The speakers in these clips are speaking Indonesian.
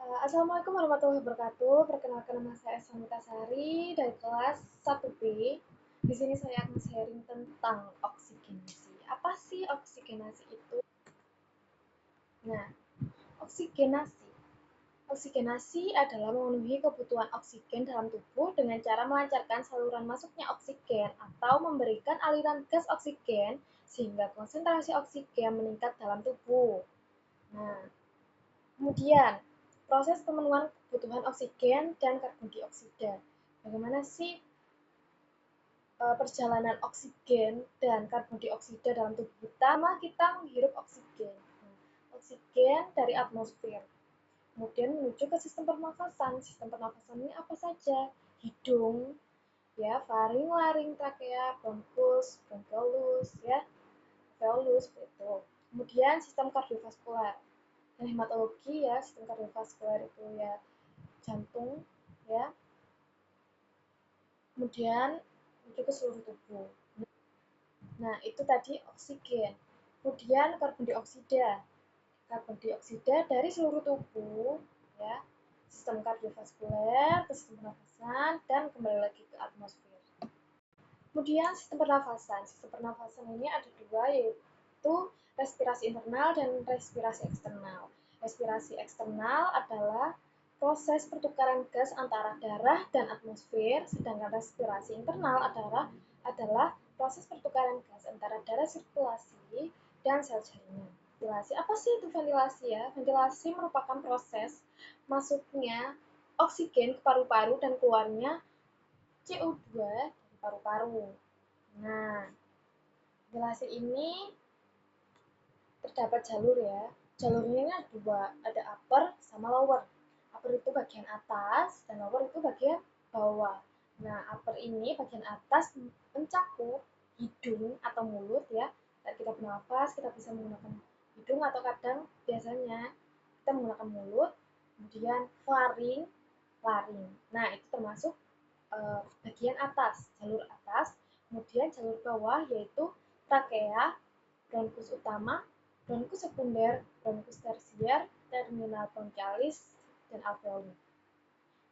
Assalamualaikum warahmatullahi wabarakatuh. Perkenalkan nama saya Samita Sari dari kelas 1B. Di sini saya akan sharing tentang oksigenasi. Apa sih oksigenasi itu? Nah, oksigenasi. Oksigenasi adalah memenuhi kebutuhan oksigen dalam tubuh dengan cara melancarkan saluran masuknya oksigen atau memberikan aliran gas oksigen sehingga konsentrasi oksigen meningkat dalam tubuh. Nah, kemudian, proses pemenuhan kebutuhan oksigen dan karbon dioksida. Bagaimana sih perjalanan oksigen dan karbon dioksida dalam tubuh kita? Pertama, kita menghirup oksigen. Oksigen dari atmosfer. Kemudian menuju ke sistem pernafasan. Sistem pernafasan ini apa saja? Hidung, ya, faring, laring, trakea, bronkus, bronchioles, ya, alveolus, itu. Kemudian sistem kardiovaskular. Dan hematologi, ya, sistem kardiovaskular itu ya jantung, ya, kemudian menuju ke seluruh tubuh. Nah, itu tadi oksigen. Kemudian karbon dioksida. Karbon dioksida dari seluruh tubuh, ya, sistem kardiovaskuler, ke sistem pernafasan, dan kembali lagi ke atmosfer. Kemudian sistem pernafasan. Sistem pernafasan ini ada dua, yaitu respirasi internal dan respirasi eksternal. Respirasi eksternal adalah proses pertukaran gas antara darah dan atmosfer, sedangkan respirasi internal adalah proses pertukaran gas antara darah sirkulasi dan sel jaringan. Ventilasi, apa sih itu ventilasi ya? Ventilasi merupakan proses masuknya oksigen ke paru-paru dan keluarnya CO2 dari paru-paru. Nah, ventilasi ini terdapat jalur ya. Jalurnya ini ada dua, ada upper sama lower. Upper itu bagian atas dan lower itu bagian bawah. Nah, upper ini bagian atas mencakup hidung atau mulut ya. Saat kita bernafas, kita bisa menggunakan hidung atau kadang biasanya kita menggunakan mulut. Kemudian faring, laring. Nah, itu termasuk bagian atas, jalur atas. Kemudian jalur bawah yaitu trakea, bronkus utama, bronkus sekunder, bronkus tersier, terminal bronchialis, dan alveoli.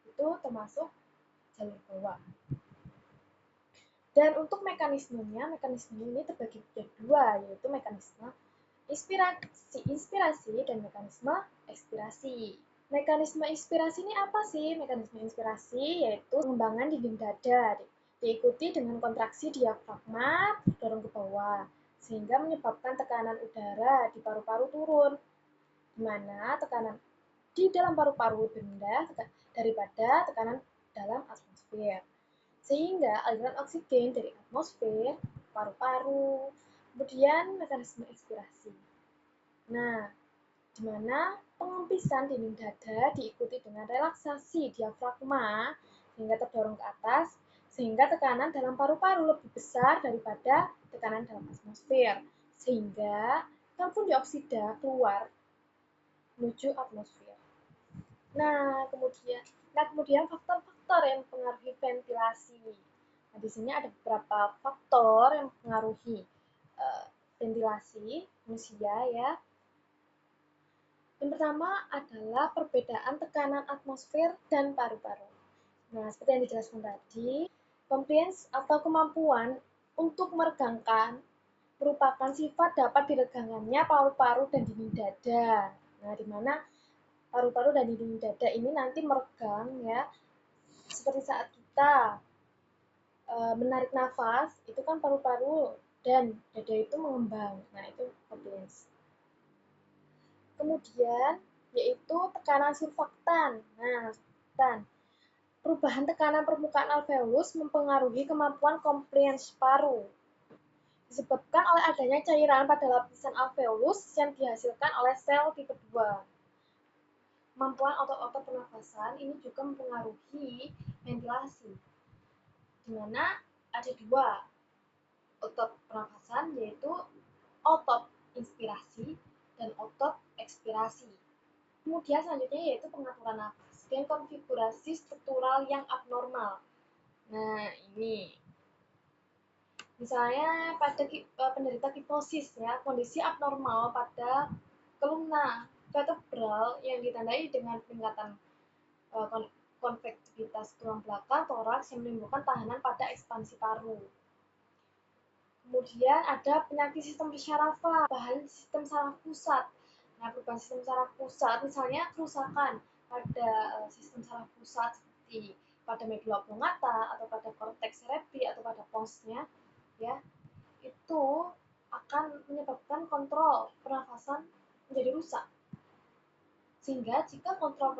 Itu termasuk jalur bawah. Dan untuk mekanismenya ini terbagi menjadi dua, yaitu mekanisme inspirasi dan mekanisme ekspirasi. Mekanisme inspirasi ini apa sih? Mekanisme inspirasi yaitu pengembangan dinding dada, diikuti dengan kontraksi diafragma terdorong ke bawah, sehingga menyebabkan tekanan udara di paru-paru turun, di mana tekanan di dalam paru-paru lebih rendah daripada tekanan dalam atmosfer. Sehingga aliran oksigen dari atmosfer, paru-paru, kemudian mekanisme ekspirasi. Nah, di mana pengempisan dinding dada diikuti dengan relaksasi diafragma sehingga terdorong ke atas, sehingga tekanan dalam paru-paru lebih besar daripada tekanan dalam atmosfer, sehingga karbon dioksida keluar menuju atmosfer. Kemudian faktor-faktor yang mempengaruhi ventilasi. Nah, di sini ada beberapa faktor yang mempengaruhi ventilasi manusia ya. Yang pertama adalah perbedaan tekanan atmosfer dan paru-paru. Nah, seperti yang dijelaskan tadi, compliance atau kemampuan untuk meregangkan merupakan sifat dapat diregangkannya paru-paru dan dinding dada. Nah, di mana paru-paru dan dinding dada ini nanti meregang ya, seperti saat kita menarik nafas, itu kan paru-paru dan dada itu mengembang. Nah, itu compliance. Kemudian yaitu tekanan surfaktan. Nah, surfaktan. Perubahan tekanan permukaan alveolus mempengaruhi kemampuan compliance paru. Disebabkan oleh adanya cairan pada lapisan alveolus yang dihasilkan oleh sel tipe 2. Kemampuan otot-otot pernafasan ini juga mempengaruhi ventilasi, di mana ada dua otot pernafasan, yaitu otot inspirasi dan otot ekspirasi. Kemudian selanjutnya yaitu pengaturan nafas dan konfigurasi struktural yang abnormal. Nah, ini misalnya pada penderita kifosis ya, kondisi abnormal pada kolumna vertebral yang ditandai dengan peningkatan konvektivitas tulang belakang toraks yang menimbulkan tahanan pada ekspansi paru. Kemudian ada penyakit sistem syarafah, perubahan sistem saraf pusat. Nah, perubahan sistem saraf pusat misalnya kerusakan pada sistem saraf pusat seperti pada medula oblongata atau pada korteks cerebri atau pada ponsnya, ya, itu akan menyebabkan kontrol pernafasan menjadi rusak. Sehingga jika kontrol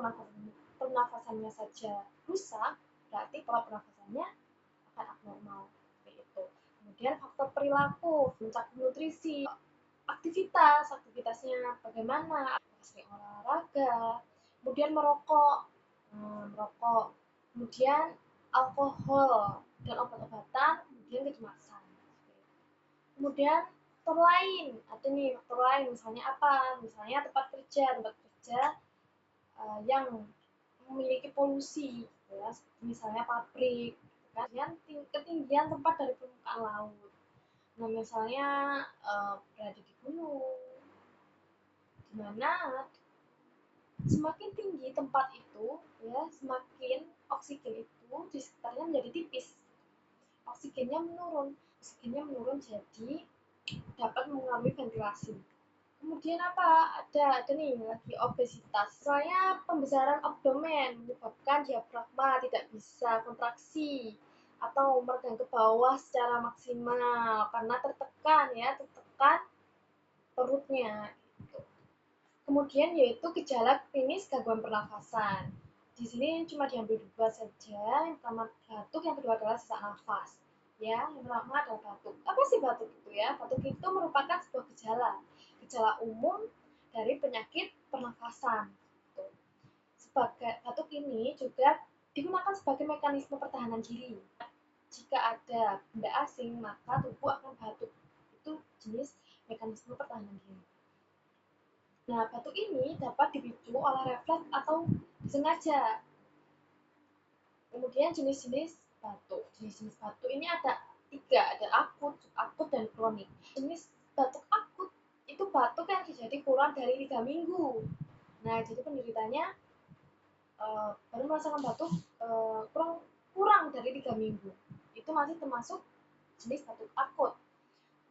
pernafasannya saja rusak, berarti pola pernafasannya akan abnormal. Seperti itu. Kemudian faktor perilaku, mencakup nutrisi, aktivitasnya bagaimana, sering olahraga, kemudian merokok, kemudian alkohol dan obat-obatan, kemudian kecemasan. Kemudian faktor lain, ada nih faktor lain, misalnya apa? Misalnya tempat kerja yang memiliki polusi, ya, misalnya pabrik, kan? Ketinggian tempat dari permukaan laut. Nah, misalnya berada di gunung, di mana semakin tinggi tempat itu, ya, semakin oksigen itu di sekitarnya menjadi tipis. Oksigennya menurun jadi dapat mengalami ventilasi. Kemudian apa? Ada nih lagi obesitas. Misalnya pembesaran abdomen menyebabkan diafragma tidak bisa kontraksi atau meregang ke bawah secara maksimal karena tertekan perutnya. Gitu. Kemudian yaitu gejala klinis gangguan pernafasan. Di sini cuma diambil dua saja. Yang pertama batuk, yang kedua adalah sesak nafas. Ya, yang pertama adalah batuk. Apa sih batuk itu ya? Batuk itu merupakan sebuah gejala umum dari penyakit pernafasan. Gitu. Sebagai batuk ini juga digunakan sebagai mekanisme pertahanan diri. Jika ada benda asing, maka tubuh akan batuk. Itu jenis mekanisme pertahanan diri. Nah, batuk ini dapat dipicu oleh refleks atau disengaja. Kemudian jenis-jenis batuk. Jenis-jenis batuk ini ada 3, ada akut, subakut, dan kronik. Jenis batuk akut itu batuk yang terjadi kurang dari 3 minggu. Nah, jadi penderitanya baru merasakan batuk kurang dari 3 minggu. Itu masih termasuk jenis batuk akut.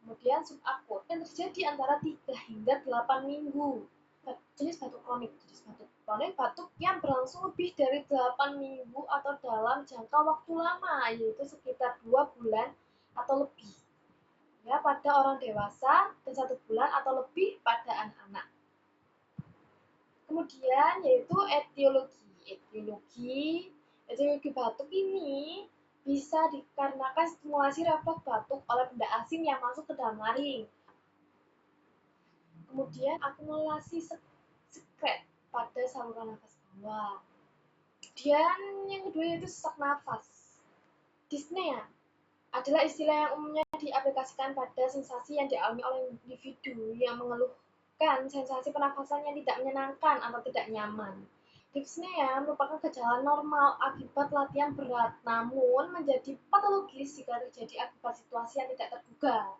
Kemudian subakut yang terjadi antara 3 hingga 8 minggu. Jenis batuk kronik. Jenis batuk kronik batuk yang berlangsung lebih dari 8 minggu atau dalam jangka waktu lama, yaitu sekitar 2 bulan atau lebih. Ya, pada orang dewasa dan 1 bulan atau lebih pada anak-anak. Kemudian yaitu etiologi batuk ini bisa dikarenakan stimulasi refleks batuk oleh benda asing yang masuk ke dalam laring. Kemudian akumulasi sekret pada saluran nafas bawah. Kemudian yang kedua yaitu sesak nafas. Dyspnea adalah istilah yang umumnya diaplikasikan pada sensasi yang dialami oleh individu yang mengeluhkan sensasi pernafasan yang tidak menyenangkan atau tidak nyaman. Dyspnea merupakan gejala normal akibat latihan berat, namun menjadi patologis jika terjadi akibat situasi yang tidak terduga.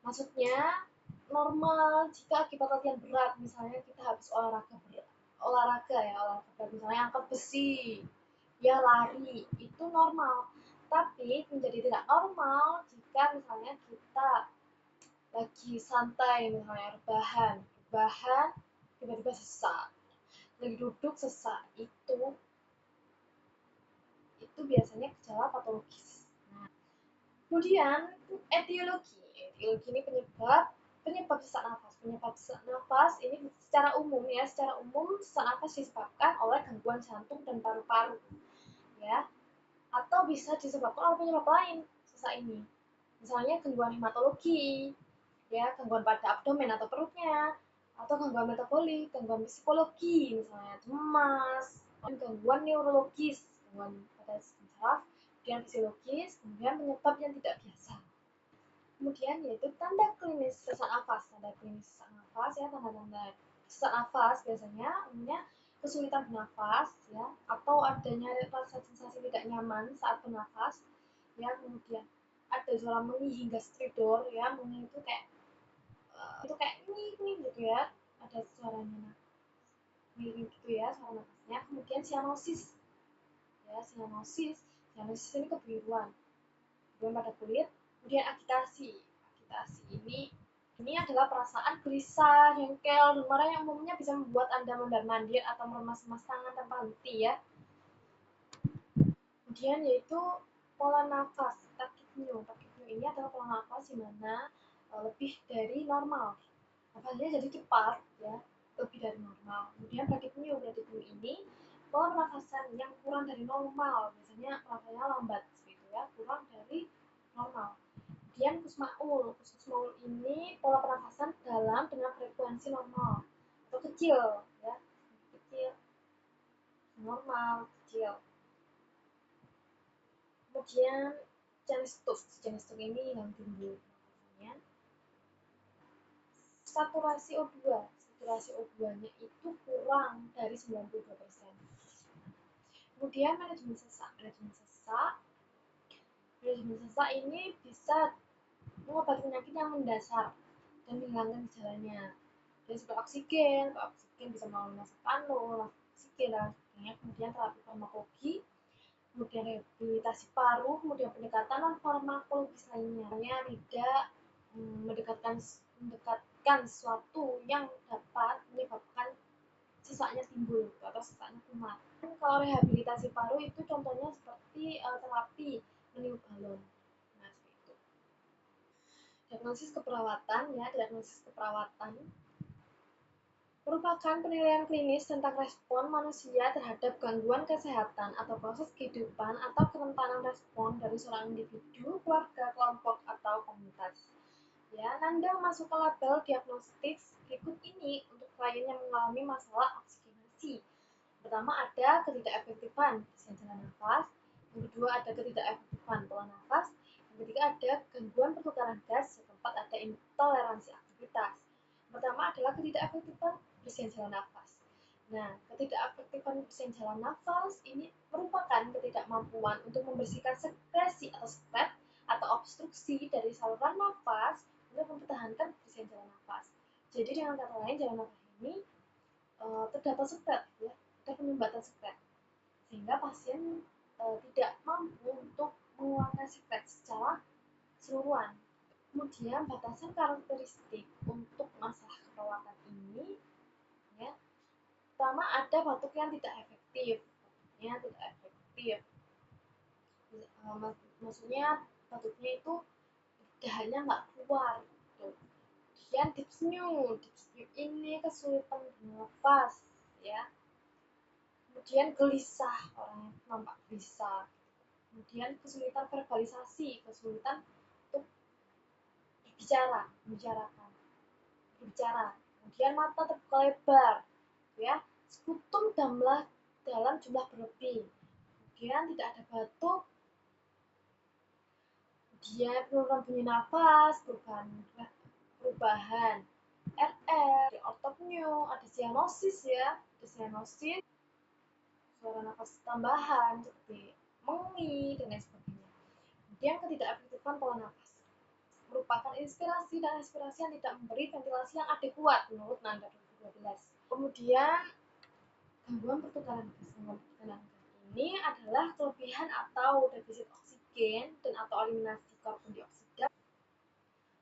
Maksudnya, normal jika akibat latihan berat, misalnya kita habis olahraga berat, misalnya angkat besi, ya lari, itu normal. Tapi menjadi tidak normal jika misalnya kita lagi santai, misalnya rebahan tiba-tiba sesak. Lagi duduk sesak, itu biasanya gejala patologis. Nah, kemudian etiologi ini penyebab sesak nafas. Penyebab sesak nafas ini secara umum sesak nafas disebabkan oleh gangguan jantung dan paru-paru, ya, atau bisa disebabkan oleh penyebab lain sesak ini. Misalnya gangguan hematologi, ya, gangguan pada abdomen atau perutnya, atau gangguan metabolik, gangguan psikologi, misalnya cemas, gangguan neurologis, gangguan pada sistem saraf, kemudian fisiologis, kemudian penyebab yang tidak biasa. Kemudian yaitu tanda klinis sesak nafas. Tanda sesak nafas biasanya umumnya kesulitan bernafas, ya, atau adanya rasa sensasi tidak nyaman saat bernafas, ya, kemudian ada suara mengi hingga stridor, ya, mengi itu kayak ini gitu ya, ada suaranya miring gitu ya suara nafasnya. Kemudian cyanosis ya, cyanosis ini kebiruan pada kulit. Kemudian agitasi ini adalah perasaan gelisah, jengkel, dan marah yang umumnya bisa membuat Anda mondar-mandir atau meremas-remas tangan tanpa henti ya. Kemudian yaitu pola nafas, tachypnea ini adalah pola nafas di mana lebih dari normal, nafasnya jadi cepat ya, lebih dari normal. Kemudian bradypnea ini pola pernafasan yang kurang dari normal, biasanya pernafasannya lambat gitu ya, kurang dari normal. Kemudian kusmaul ini pola pernafasan dalam dengan frekuensi normal atau kecil ya, kecil, normal, kecil. Kemudian jenis stuk ini yang tinggi nafasnya. Saturasi O2-nya itu kurang dari 92%. Kemudian manajemen sesak ini bisa mengobati penyakit yang mendasar dan menghilangkan gejalanya. Dari segi oksigen bisa melalui masak kanul, oksigen dan sebagainya. Kemudian terapi farmakologi, kemudian rehabilitasi paru, kemudian pendekatan non farmakologis lainnya tidak mendekatkan sesuatu yang dapat menyebabkan sesaknya timbul atau sesaknya kumat. Kalau rehabilitasi paru itu contohnya seperti terapi meniup balon. Nah, seperti itu. Diagnosis keperawatan merupakan penilaian klinis tentang respon manusia terhadap gangguan kesehatan atau proses kehidupan atau kerentanan respon dari seorang individu, keluarga, kelompok, atau komunitas. Ya, Nanda masuk ke label diagnostik berikut ini untuk klien yang mengalami masalah oksigenasi. Pertama ada ketidakefektifan jalan nafas, yang kedua ada ketidakefektifan pola nafas, yang ketiga ada gangguan pertukaran gas, yang keempat ada intoleransi aktivitas. Pertama adalah ketidakefektifan bersihin jalan nafas. Nah, ketidakefektifan bersihin jalan nafas ini merupakan ketidakmampuan untuk membersihkan sekresi atau sekret atau obstruksi dari saluran nafas untuk mempertahankan bersihin jalan nafas. Jadi dengan kata lain jalan nafas ini terdapat sekret ya, ada penyumbatan sekret sehingga pasien tidak mampu untuk mengeluarkan sekret secara keseluruhan. Kemudian batasan karakteristik untuk masalah keperawatan ini ya, pertama ada batuk yang tidak efektif, maksudnya batuknya itu dahannya nggak keluar gitu. Kemudian dyspnea ini kesulitan bernafas ya, kemudian gelisah, orangnya nampak gelisah, kemudian kesulitan verbalisasi, kesulitan untuk berbicara, kemudian mata terbuka lebar ya, sekutum dalam jumlah berlebih, kemudian tidak ada batuk, kemudian penurunan bunyi nafas, perubahan RR, ortopnea, ada cyanosis ya, suara nafas tambahan seperti mengi dan lain sebagainya. Kemudian ketidakefektifan pola nafas merupakan inspirasi dan aspirasi yang tidak memberi ventilasi yang adekuat menurut Nanda 2012. Kemudian gangguan pertukaran gas. Ini adalah kelebihan atau defisit oksigen dan atau eliminasi karbon dioksida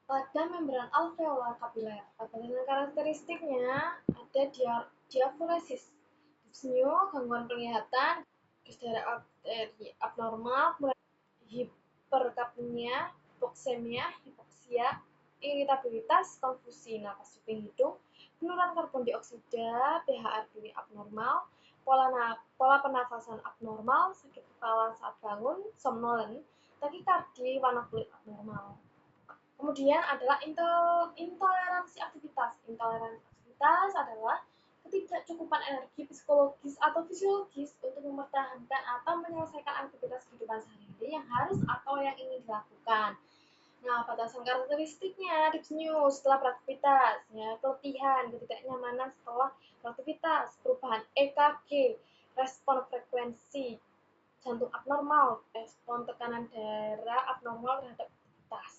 pada membran alveolar kapiler. Dengan karakteristiknya ada diafuresis, dyspnea, gangguan penglihatan, darah arteri abnormal, hiperkapnia, hipoksia, iritabilitas, konfusi napas cuping hidung, penurunan karbon dioksida, pH abnormal, pola pernafasan abnormal, sakit kepala saat bangun, somnolen, takikardi, warna kulit abnormal. Kemudian adalah intoleransi aktivitas. Intoleransi aktivitas adalah ketidakcukupan energi psikologis atau fisiologis untuk mempertahankan atau menyelesaikan aktivitas kehidupan sehari-hari yang harus atau yang ingin dilakukan. Nah, batasan karakteristiknya dyspnea setelah beraktivitas, ya, keletihan, ketidaknyamanan setelah beraktivitas, perubahan EKG, respon frekuensi jantung abnormal, respon tekanan darah abnormal terhadap aktivitas.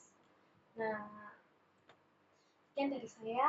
Nah, sekian dari saya.